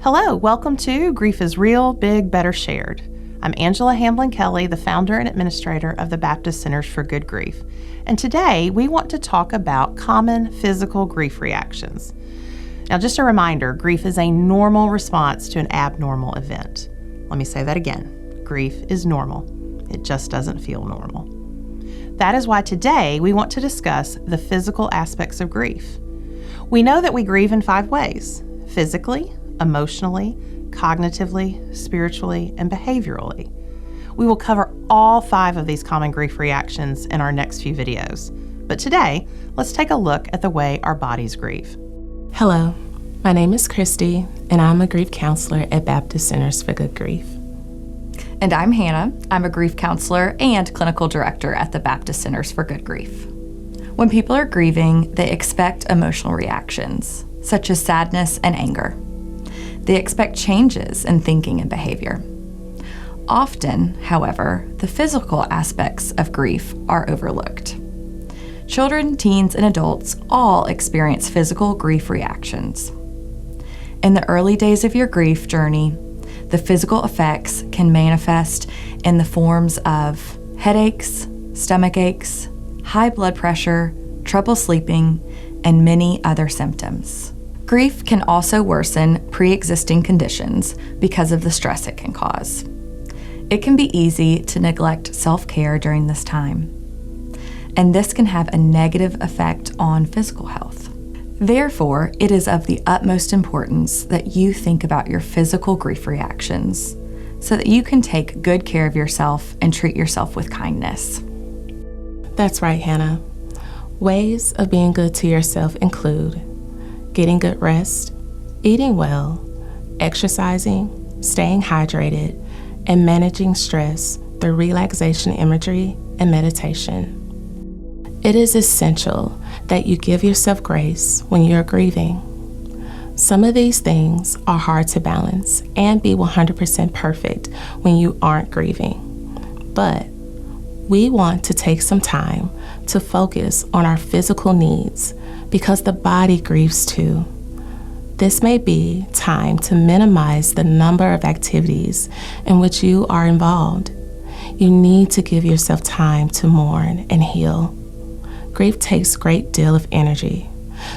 Hello, welcome to Grief is Real, Big, Better Shared. I'm Angela Hamblin Kelly, the founder and administrator of the Baptist Centers for Good Grief. And today we want to talk about common physical grief reactions. Now, just a reminder, grief is a normal response to an abnormal event. Let me say that again. Grief is normal. It just doesn't feel normal. That is why today we want to discuss the physical aspects of grief. We know that we grieve in 5 ways: physically, emotionally, cognitively, spiritually, and behaviorally. We will cover all 5 of these common grief reactions in our next few videos. But today, let's take a look at the way our bodies grieve. Hello, my name is Christy, and I'm a grief counselor at Baptist Centers for Good Grief. And I'm Hannah. I'm a grief counselor and clinical director at the Baptist Centers for Good Grief. When people are grieving, they expect emotional reactions, such as sadness and anger. They expect changes in thinking and behavior. Often, however, the physical aspects of grief are overlooked. Children, teens, and adults all experience physical grief reactions. In the early days of your grief journey, the physical effects can manifest in the forms of headaches, stomach aches, high blood pressure, trouble sleeping, and many other symptoms. Grief can also worsen pre-existing conditions because of the stress it can cause. It can be easy to neglect self-care during this time, and this can have a negative effect on physical health. Therefore, it is of the utmost importance that you think about your physical grief reactions so that you can take good care of yourself and treat yourself with kindness. That's right, Hannah. Ways of being good to yourself include getting good rest, eating well, exercising, staying hydrated, and managing stress through relaxation imagery and meditation. It is essential that you give yourself grace when you're grieving. Some of these things are hard to balance and be 100% perfect when you aren't grieving. But we want to take some time to focus on our physical needs because the body grieves too. This may be time to minimize the number of activities in which you are involved. You need to give yourself time to mourn and heal. Grief takes a great deal of energy,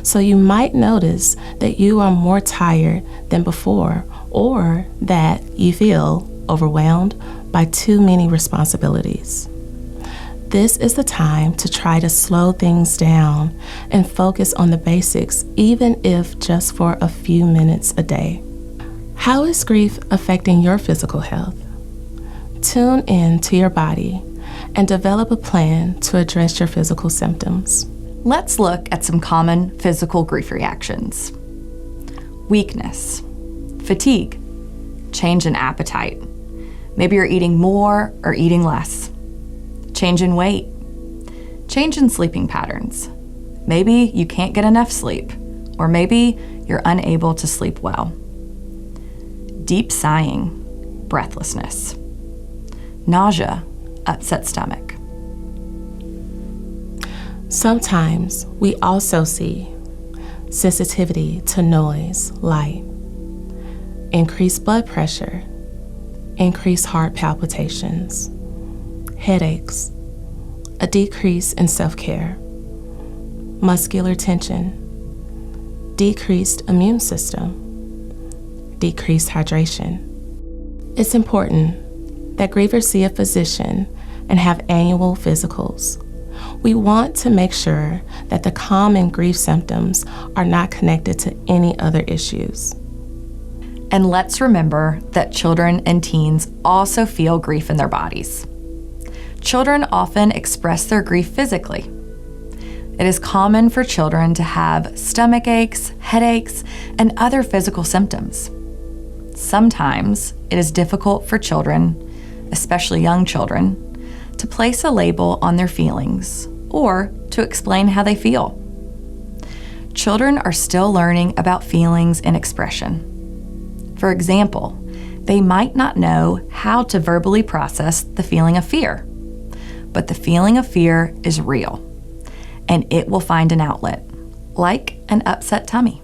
so you might notice that you are more tired than before or that you feel overwhelmed by too many responsibilities. This is the time to try to slow things down and focus on the basics, even if just for a few minutes a day. How is grief affecting your physical health? Tune in to your body and develop a plan to address your physical symptoms. Let's look at some common physical grief reactions. Weakness, fatigue, change in appetite. Maybe you're eating more or eating less. Change in weight, change in sleeping patterns. Maybe you can't get enough sleep, or maybe you're unable to sleep well. Deep sighing, breathlessness. Nausea, upset stomach. Sometimes we also see sensitivity to noise, light, increased blood pressure, increased heart palpitations, headaches, a decrease in self-care, muscular tension, decreased immune system, decreased hydration. It's important that grievers see a physician and have annual physicals. We want to make sure that the common grief symptoms are not connected to any other issues. And let's remember that children and teens also feel grief in their bodies. Children often express their grief physically. It is common for children to have stomach aches, headaches, and other physical symptoms. Sometimes it is difficult for children, especially young children, to place a label on their feelings or to explain how they feel. Children are still learning about feelings and expression. For example, they might not know how to verbally process the feeling of fear. But the feeling of fear is real, and it will find an outlet, like an upset tummy.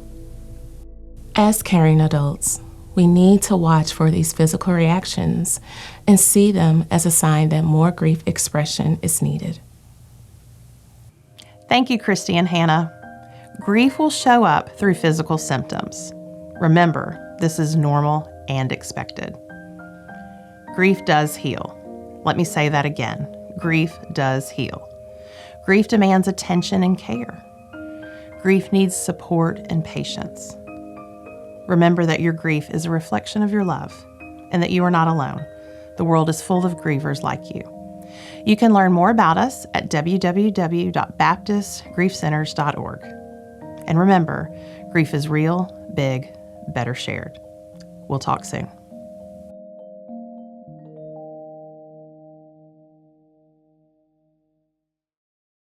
As caring adults, We need to watch for these physical reactions and see them as a sign that more grief expression is needed. Thank you, Christy and Hannah. Grief will show up through physical symptoms. Remember, this is normal and expected. Grief does heal. Let me say that again. Grief does heal. Grief demands attention and care. Grief needs support and patience. Remember that your grief is a reflection of your love and that you are not alone. The world is full of grievers like you. You can learn more about us at www.baptistgriefcenters.org. And remember, grief is real, big, better shared. We'll talk soon.